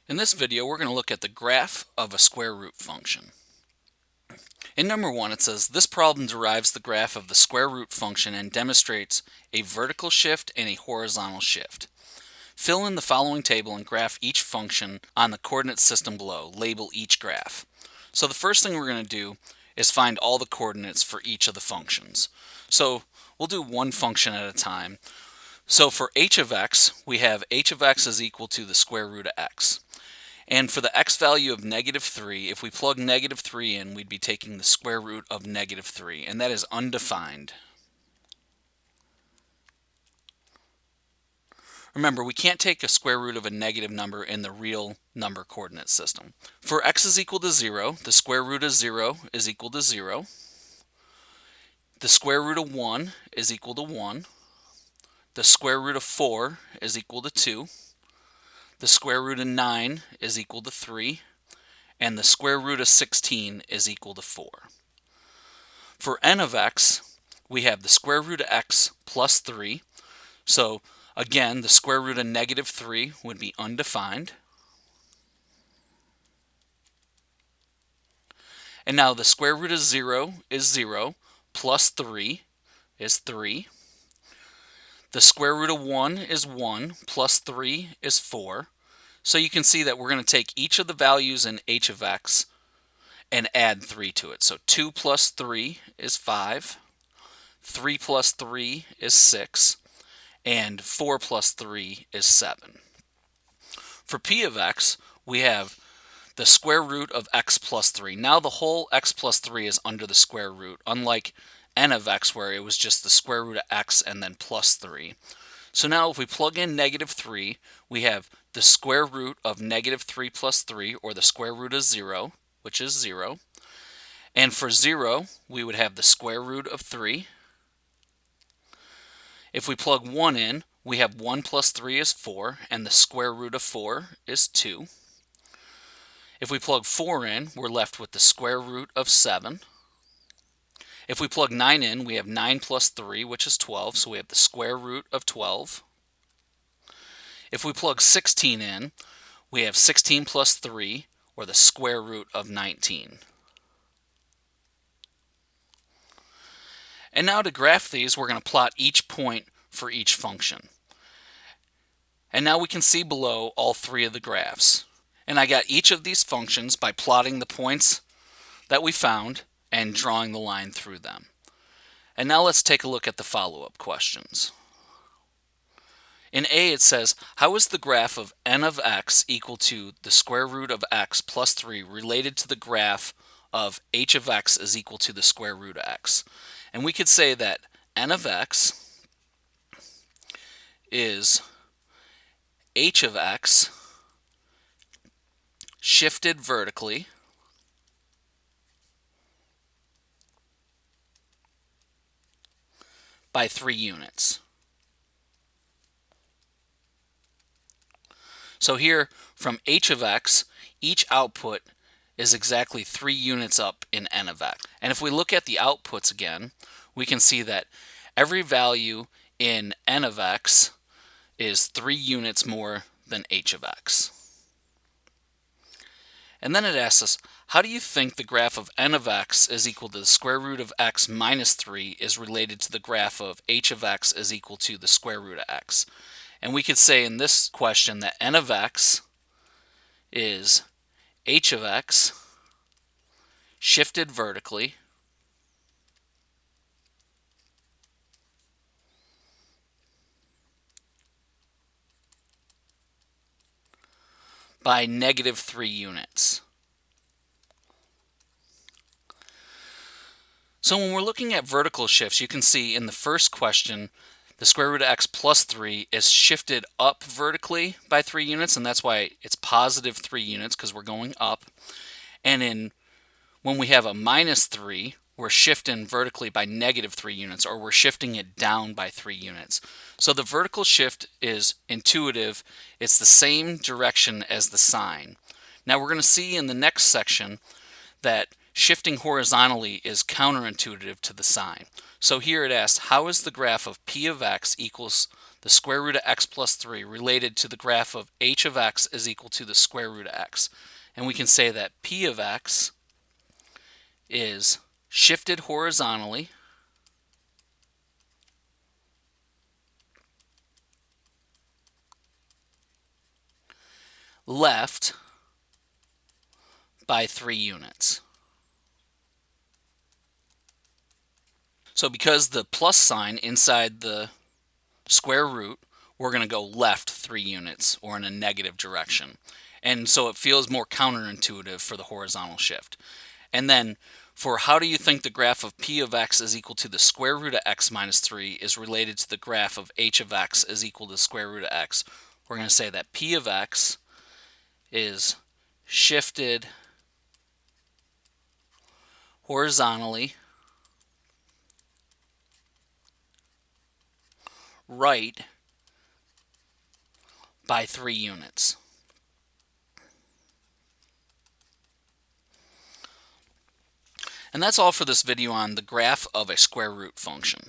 In this video, we're going to look at the graph of a square root function. In number 1, it says, this problem derives the graph of the square root function and demonstrates a vertical shift and a horizontal shift. Fill in the following table and graph each function on the coordinate system below. Label each graph. So the first thing we're going to do is find all the coordinates for each of the functions. So we'll do one function at a time. So for h of x, we have h of x is equal to the square root of x. And for the x value of -3, if we plug -3 in, we'd be taking the square root of -3, and that is undefined. Remember, we can't take a square root of a negative number in the real number coordinate system. For x is equal to 0, the square root of 0 is equal to 0. The square root of 1 is equal to 1. The square root of 4 is equal to 2. The square root of 9 is equal to 3, and the square root of 16 is equal to 4. For n of x, we have the square root of x plus 3. So again, the square root of -3 would be undefined. And now the square root of 0 is 0, plus 3 is 3. The square root of 1 is 1, plus 3 is 4. So you can see that we're going to take each of the values in h of x and add 3 to it. So 2 plus 3 is 5, 3 plus 3 is 6, and 4 plus 3 is 7. For p of x, we have the square root of x plus 3. Now the whole x plus 3 is under the square root, unlike n of x where it was just the square root of x and then plus 3. So now if we plug in -3, we have the square root of -3 plus 3, or the square root of 0, which is 0. And for 0, we would have the square root of 3. If we plug 1 in, we have 1 plus 3 is 4, and the square root of 4 is 2. If we plug 4 in, we're left with the square root of 7. If we plug 9 in, we have 9 plus 3, which is 12, so we have the square root of 12. If we plug 16 in, we have 16 plus 3, or the square root of 19. And now to graph these, we're going to plot each point for each function. And now we can see below all three of the graphs. And I got each of these functions by plotting the points that we found and drawing the line through them. And now let's take a look at the follow-up questions. In A, it says, how is the graph of n of x equal to the square root of x plus 3 related to the graph of h of x is equal to the square root of x? And we could say that n of x is h of x shifted vertically by 3 units. So here, from h of x, each output is exactly 3 units up in n of x. And if we look at the outputs again, we can see that every value in n of x is 3 units more than h of x. And then it asks us, how do you think the graph of n of x is equal to the square root of x minus 3 is related to the graph of h of x is equal to the square root of x? And we could say in this question that n of x is h of x shifted vertically by -3 units. So when we're looking at vertical shifts, you can see in the first question, the square root of x plus 3 is shifted up vertically by 3 units, and that's why it's positive 3 units, because we're going up. And when we have a -3, we're shifting vertically by -3 units, or we're shifting it down by 3 units. So the vertical shift is intuitive. It's the same direction as the sign. Now we're going to see in the next section that shifting horizontally is counterintuitive to the sign. So here it asks, how is the graph of p of x equals the square root of x plus 3 related to the graph of h of x is equal to the square root of x. And we can say that p of x is shifted horizontally left by 3 units. So because the plus sign inside the square root, we're going to go left 3 units, or in a negative direction. And so it feels more counterintuitive for the horizontal shift. And then for how do you think the graph of p of x is equal to the square root of x minus 3 is related to the graph of h of x is equal to the square root of x, we're going to say that p of x is shifted horizontally right by 3 units. And that's all for this video on the graph of a square root function.